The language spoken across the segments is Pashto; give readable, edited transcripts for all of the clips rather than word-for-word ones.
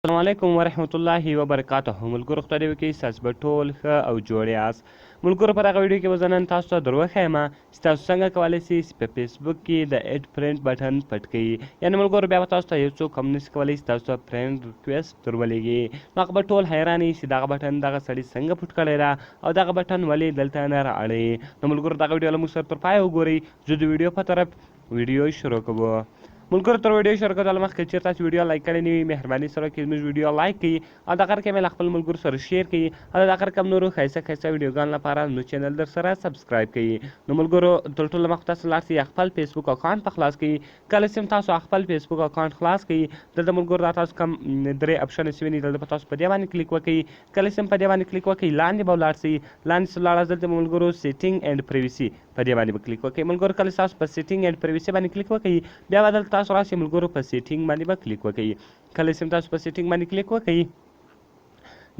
السلام علیکم ورحمت الله وبرکاته. ملګرو خدای دې وکړي ستاسو به ټول ښه او جوړ یاست. ملګرو په دغه ویډیو کې به زه نن تاسو ته در وښیم چې تاسو څنګه کولی شئ چې په فیسبوک کې د ایډ فرینډ بټن پټ کړئ. یعنې ملګرو بیا به تاسو ته یو څوک هم نشي کولی چې تاسو ته فرینډ ریکویسټ در ولېږي. نو هغه به ټول حیران وي چې دغه بټن دغه سړي څنګه پټ کړی ده او دغه بټن ولې دلته نه رااړئ. نو ملګرو دغه ویډیو له موږ سره تر پایه وګورئ. زه د ویډیو په طرف ویډیو شروع کوو. ملګرو تر ویډیو شروع کېدو مخکې چېرته تاسو ویډیو لایک کړی نه وي مهرباني سره وکړئ زموږ ویډیو لایک کړئ او دغه کې مې له خپل ملګرو سره شیر کړئ او د دغه کم نورو ښایسته ښایسته ویډیوګانو لپاره زموږ چینل در سره سبسکرایب کړئ. نو ملګرو تر ټولو مخکې تاسو لاړ شئ خپل فیسبوک اکاونټ په خلاص کړئ. کله چې تاسو خپل فیسبوک اکاونټ خلاص کړئ دلته ملګرو دا تاسو کم درې اپشن چې وینئ دلته به تاسو په دې باندې کلیک وکړئ. کله چې په دې باندې کلیک وکړئ لاندې به ولاړ شئ. لاندې چې ولاړاست دلته ملګرو سیټینګ اینډ پریویسي په دې باندې به کلیک وکړئ. ملګرو کله چې تاسو په سیټینګ اینډ پریویسي باندې کلیک وکړئ بیا به دلته تاسو راشئ ملګرو په سیټینګ باندې به کلیک وکړئ. کله چې تاسو په سیټینګ باندې کلیک وکړئ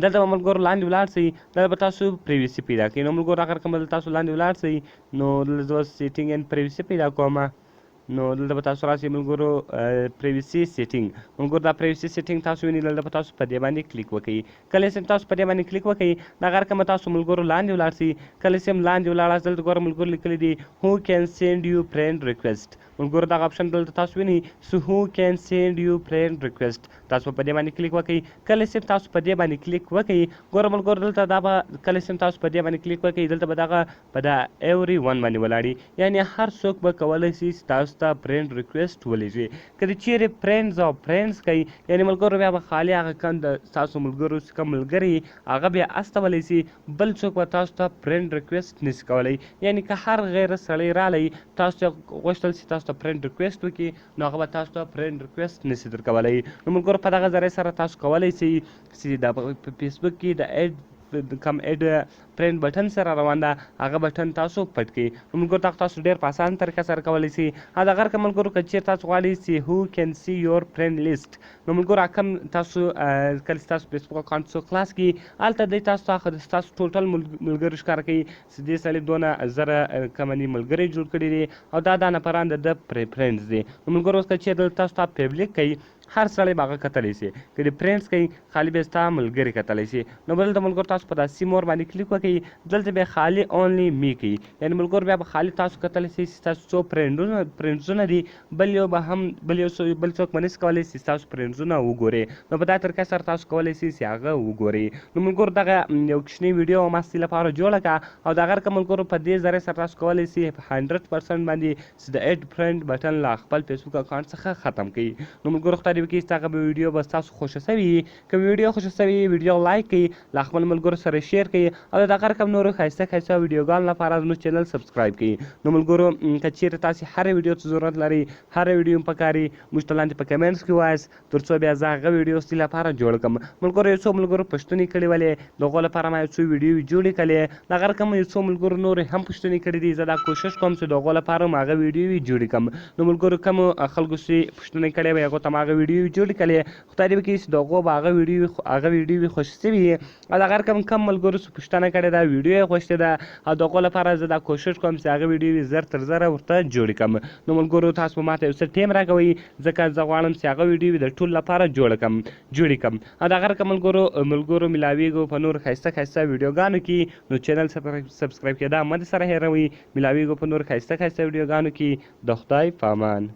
دلته به ملګرو لاندې ولاړ شئ. دلته به تاسو پریویسي پیدا کړئ. نو ملګرو اگر کوم دلته تاسو لاندې ولاړ شئ نو دلته زه سیټینګ اینډ پریویسي پیدا کوم. نو دلته به تاسو راشئ ملګرو پریویسي سیټینګ. ملګرو دا پریویسي سیټینګ تاسو وینئ دلته به تاسو په دې باندې کلیک وکړئ. کله چې تاسو په دې باندې کلیک وکړئ دا هر کومه تاسو ملګرو لاندې ولاړ شئ. کله چې لاندې ولاړاست دلته ګوره ملګرو لیکلي دي هو کین سینډ یو فرینډ ریکویسټ. ملګرو دغه اپشن دلته تاسو وینئ سو هو کین سینډ یو فرینډ ریکویسټ. تاسو په دې باندې کلیک وکړئ. کله چې تاسو په دې باندې کلیک وکړئ ګوره ملګرو دلته دا به کله چې تاسو په دې باندې کلیک وکړئ دلته به دغه په دا ایوری ون باندې ولاړي. یعنې هر څوک به کولی شي چې تاسو ته فرینډ ریکویسټ ولېږي. که د چیرې فرینډز او فرینډز کوي یعنې ملګرو بیا به خالي هغه کم د ستاسو ملګرو چې کوم ملګري هغه بیا استولی شي بل څوک به تاسو ته فرینډ ریکویسټ نشي کولی. یعنې که هر غیر سړی رالی تاسو ته غوښتل چې تاسو ته فرینډ ریکویسټ وکړي نو هغه به تاسو ته فرینډ ریکویسټ نشي درکولی. نو ملګرو په دغه ذریعې سره تاسو کولی شئ چې د فیسبوک کې د ایډ کم ایډ فرینډ بټن سره روان ده هغه بټن تاسو پټ کړئ. نو ملګرو دغه تاسو ډېر په اسانه طریقه سره کولی شئ. او د هغه ملګرو که چېرې تاسو غواړئ چې هو کین سی یور فرینډ لیسټ نو ملګرو کم تاسو کله چې تاسو فیسبوک اکاونټ څوک خلاص کړي هلته دی تاسو ته ستاسو ټوټل ملګري ښکاره کوي چې دې سړي دونه زره کمني ملګري جوړ کړي دي او دا نفران د ده فرینډز دي. نو ملګرو اوس که چېرې دلته تاسو ته پبلیک کوي هر سړی به هغه کتلی شي. که د فرینډز کوي خالي به ستا ملګري کتلی شي. نو بل دلته ملګرو تاسو په دا سی مور باندې کلیک وکړئ دلته بیا خالي اونلی می کوي. یعنې ملګرو بیا به خالي تاسو کتلی شئ چې ستاسو څو فرینډزونه دي بل بل څوک به نشي کولی چې ستاسو فرینډزونه وګورئ. نو په دا طریقه سره تاسو کولی شئ چې هغه وګورئ. نو ملګرو دغه یو کوچنۍ ویډیو ما ستاسې لپاره جوړه کړه او د هغه که ملګرو په دې ذریعې سره تاسو کولی شئ 100% باندې چې د ایډ فرینډ بټن له خپل فیسبوک اکاونټ څخه ختم کړئ. نو ملګرو خدای دې وکړي چې هغه ویډیو به ستاسو خوښه سوې وي. که ویډیو خوښه سوې وي ویډیو لایک کړئ له خپل ملګرو سره شیر کړئ او د دغه رقم نورو ښایسته ښایسته ویډیوګانو لپاره زموږ چینل سبسکرایب کړئ. نو ملګرو که چیرې تاسې هرې ویډیو ته ضرورت لرئ هره ویډیو هم پکار وي موږ ته لاندې په کمنټس کې ووایاست تر څو بیا زه هغه ویډیو ستاسې لپاره جوړ کړم. ملګرو یو څو ملګرو پوښتنې کړې ولې د هغو لپاره ما یو څو ویډیوې جوړې کړلې د هغه رقم یو څو ملګرو نورې هم پوښتنې کړې دي. زه دا کوشش کوم چې د هغو لپاره هم هغه ویډیوې جوړې کړم. نو ملګرو کومو خلکو چې پوښتنې کړې وې هغو ته ما هغه ویډیوې جوړې کړلې. خدای دې وکړي چې د هغو به هغه ویډیوې خوښې سوي وي او د هغه رقم کم ملګرو چې پوښتنه کړې ده ویډیو یې خوښې ده او د هغو لپاره زه دا کوشش کوم چې هغه ویډیوې زر تر زره ورته جوړې کړم. نو ملګرو تاسو به ماته یو څه ټیم راکوئ ځکه زه غواړم چې هغه ویډیوې د ټولو لپاره جوړې کړم او د هغه رقم ملګرو میلاویږو په نور ښایسته ښایسته ویډیوګانو کې. نو چینل سبسکرایب کېدا مه دې سره هېروئ. میلاویږو په نور ښایسته ښایسته ویډیوګانو کې. د خدای په امان.